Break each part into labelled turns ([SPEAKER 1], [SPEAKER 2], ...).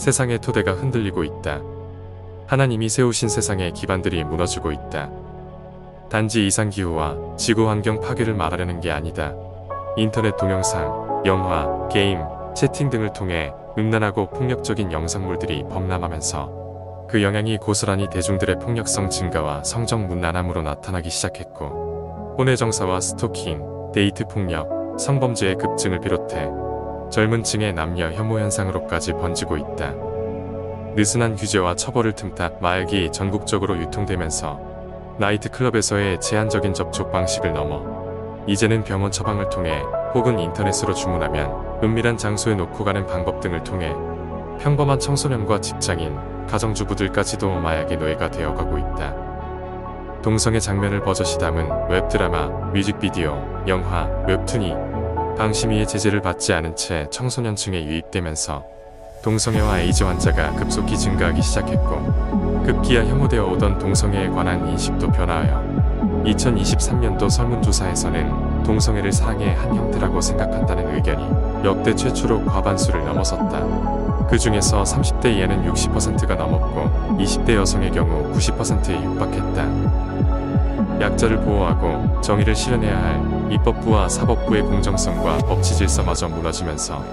[SPEAKER 1] 세상의 토대가 흔들리고 있다. 하나님이 세우신 세상의 기반들이 무너지고 있다. 단지 이상기후와 지구환경 파괴를 말하려는 게 아니다. 인터넷 동영상, 영화, 게임, 채팅 등을 통해 음란하고 폭력적인 영상물들이 범람하면서 그 영향이 고스란히 대중들의 폭력성 증가와 성적 문란함으로 나타나기 시작했고, 혼외 정사와 스토킹, 데이트 폭력, 성범죄의 급증을 비롯해 젊은 층의 남녀 혐오 현상으로까지 번지고 있다. 느슨한 규제와 처벌을 틈타 마약이 전국적으로 유통되면서 나이트클럽에서의 제한적인 접촉 방식을 넘어 이제는 병원 처방을 통해 혹은 인터넷으로 주문하면 은밀한 장소에 놓고 가는 방법 등을 통해 평범한 청소년과 직장인, 가정주부들까지도 마약의 노예가 되어가고 있다. 동성애 장면을 버젓이 담은 웹드라마, 뮤직비디오, 영화, 웹툰이 방심위의 제재를 받지 않은 채 청소년층에 유입되면서 동성애와 에이즈 환자가 급속히 증가하기 시작했고, 급기야 혐오되어 오던 동성애에 관한 인식도 변화하여 2023년도 설문조사에서는 동성애를 사랑의 한 형태라고 생각한다는 의견이 역대 최초로 과반수를 넘어섰다. 그 중에서 30대 이하는 60%가 넘었고 20대 여성의 경우 90%에 육박했다. 약자를 보호하고 정의를 실현해야 할 입법부와 사법부의 공정성과 법치 질서마저 무너지면서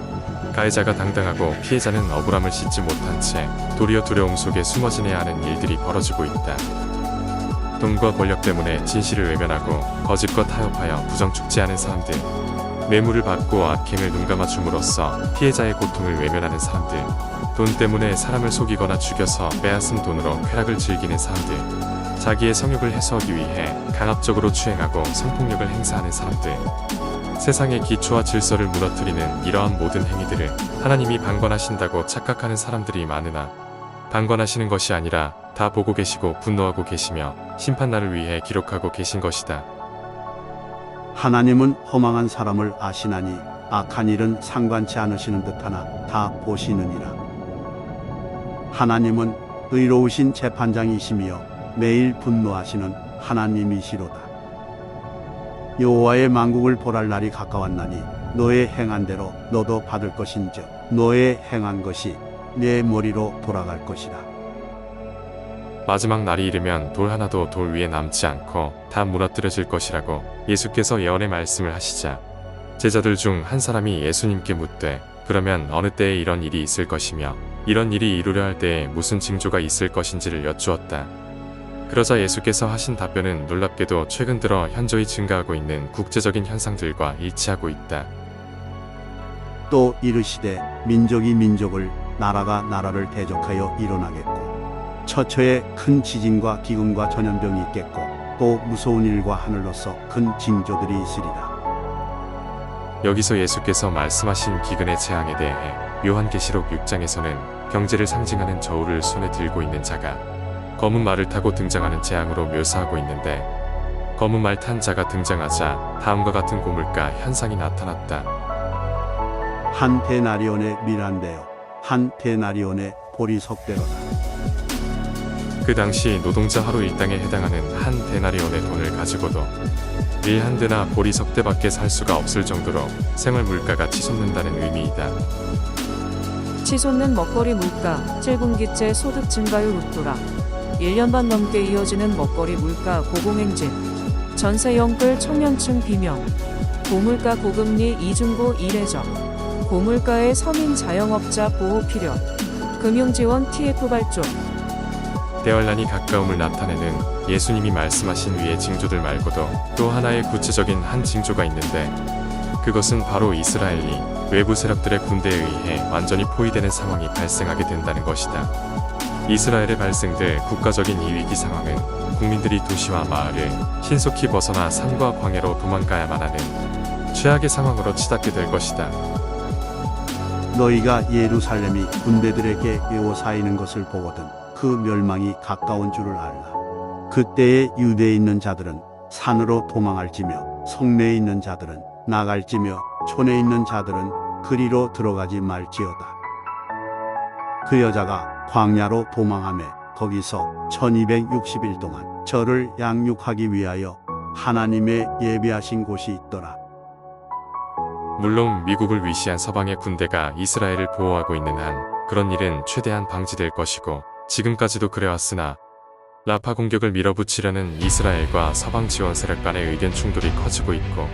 [SPEAKER 1] 가해자가 당당하고 피해자는 억울함을 씻지 못한 채 도리어 두려움 속에 숨어 지내야 하는 일들이 벌어지고 있다. 돈과 권력 때문에 진실을 외면하고 거짓과 타협하여 부정축제하는 사람들, 뇌물을 받고 악행을 눈감아 줌으로써 피해자의 고통을 외면하는 사람들, 돈 때문에 사람을 속이거나 죽여서 빼앗은 돈으로 쾌락을 즐기는 사람들, 자기의 성욕을 해소하기 위해 강압적으로 추행하고 성폭력을 행사하는 사람들, 세상의 기초와 질서를 무너뜨리는 이러한 모든 행위들을 하나님이 방관하신다고 착각하는 사람들이 많으나, 방관하시는 것이 아니라 다 보고 계시고 분노하고 계시며 심판날을 위해 기록하고 계신 것이다.
[SPEAKER 2] 하나님은 허망한 사람을 아시나니 악한 일은 상관치 않으시는 듯하나 다 보시느니라. 하나님은 의로우신 재판장이시며 매일 분노하시는 하나님이시로다. 여호와의 만국을 보랄 날이 가까웠나니 너의 행한 대로 너도 받을 것인즉 너의 행한 것이 내 머리로 돌아갈 것이다.
[SPEAKER 1] 마지막 날이 이르면 돌 하나도 돌 위에 남지 않고 다 무너뜨려질 것이라고 예수께서 예언의 말씀을 하시자, 제자들 중 한 사람이 예수님께 묻되, 그러면 어느 때에 이런 일이 있을 것이며 이런 일이 이루려 할 때에 무슨 징조가 있을 것인지를 여쭈었다. 그러자 예수께서 하신 답변은 놀랍게도 최근 들어 현저히 증가하고 있는 국제적인 현상들과 일치하고 있다.
[SPEAKER 2] 또 이르시되 민족이 민족을, 나라가 나라를 대적하여 일어나겠고 처처에 큰 지진과 기근과 전염병이 있겠고 또 무서운 일과 하늘로서 큰 징조들이 있으리라.
[SPEAKER 1] 여기서 예수께서 말씀하신 기근의 재앙에 대해 요한계시록 6장에서는 경제를 상징하는 저울을 손에 들고 있는 자가 검은 말을 타고 등장하는 재앙으로 묘사하고 있는데, 검은 말 탄 자가 등장하자 다음과 같은 고물가 현상이 나타났다.
[SPEAKER 2] 한 데나리온의 밀한대요, 한 데나리온의 보리석대로다.
[SPEAKER 1] 그 당시 노동자 하루 일당에 해당하는 한 데나리온의 돈을 가지고도 밀 한 대나 보리 석 대밖에 살 수가 없을 정도로 생활 물가가 치솟는다는 의미이다.
[SPEAKER 3] 치솟는 먹거리 물가, 7분기째 소득 증가율 웃돌아. 1년 반 넘게 이어지는 먹거리 물가 고공행진. 전세 영끌 청년층 비명. 고물가 고금리 이중고 이례적. 고물가의 서민 자영업자 보호 필요. 금융지원 TF 발족.
[SPEAKER 1] 대환란이 가까움을 나타내는 예수님이 말씀하신 위의 징조들 말고도 또 하나의 구체적인 한 징조가 있는데, 그것은 바로 이스라엘이 외부 세력들의 군대에 의해 완전히 포위되는 상황이 발생하게 된다는 것이다. 이스라엘에 발생될 국가적인 이 위기 상황은 국민들이 도시와 마을을 신속히 벗어나 산과 광야로 도망가야만 하는 최악의 상황으로 치닫게 될 것이다.
[SPEAKER 2] 너희가 예루살렘이 군대들에게 에워싸이는 것을 보거든 그 멸망이 가까운 줄을 알라. 그때에 유대에 있는 자들은 산으로 도망할지며 성내에 있는 자들은 나갈지며 촌에 있는 자들은 그리로 들어가지 말지어다. 그 여자가 광야로 도망하며 거기서 1260일 동안 저를 양육하기 위하여 하나님의 예비하신 곳이 있더라.
[SPEAKER 1] 물론 미국을 위시한 서방의 군대가 이스라엘을 보호하고 있는 한 그런 일은 최대한 방지될 것이고 지금까지도 그래왔으나 라파 공격을 밀어붙이려는 이스라엘과 서방 지원 세력 간의 의견 충돌이 커지고 있고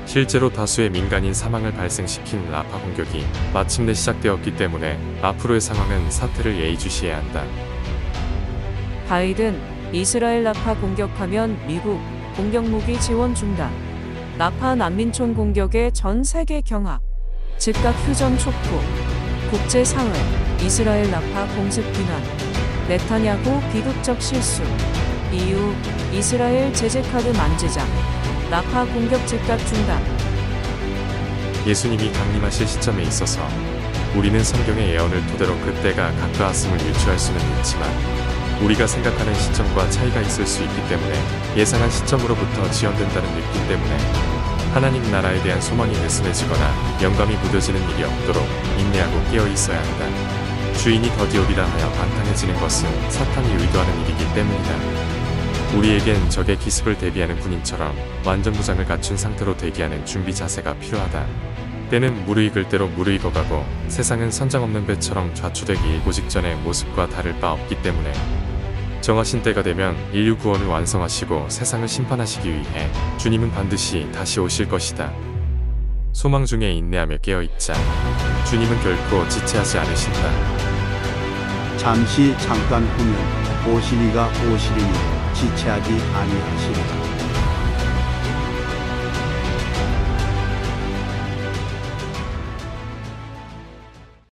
[SPEAKER 1] 실제로 다수의 민간인 사망을 발생시킨 라파 공격이 마침내 시작되었기 때문에 앞으로의 상황은 사태를 예의주시해야 한다.
[SPEAKER 3] 바이든, 이스라엘 라파 공격하면 미국 공격무기 지원 중단. 라파 난민촌 공격에 전 세계 경악. 즉각 휴전 촉구. 국제사회, 이스라엘 라파 공습 비난. 네타냐후 비극적 실수. EU, 이스라엘 제재카드 만지작. 라파 공격 즉각 중단.
[SPEAKER 1] 예수님이 강림하실 시점에 있어서 우리는 성경의 예언을 토대로 그때가 가까웠음을 유추할 수는 있지만 우리가 생각하는 시점과 차이가 있을 수 있기 때문에 예상한 시점으로부터 지연된다는 느낌 때문에 하나님 나라에 대한 소망이 느슨해지거나 영감이 무뎌지는 일이 없도록 인내하고 깨어 있어야 한다. 주인이 더디오리라 하여 방탕해지는 것은 사탄이 의도하는 일이기 때문이다. 우리에겐 적의 기습을 대비하는 군인처럼 완전무장을 갖춘 상태로 대기하는 준비 자세가 필요하다. 때는 무르익을 대로 무르익어가고 세상은 선장 없는 배처럼 좌초되기 일보 직전의 모습과 다를 바 없기 때문에 정하신 때가 되면 인류 구원을 완성하시고 세상을 심판하시기 위해 주님은 반드시 다시 오실 것이다. 소망 중에 인내하며 깨어있자. 주님은 결코 지체하지 않으신다.
[SPEAKER 2] 잠시 잠깐 후면 오시리가 오시리니 지체하지 아니하시리라.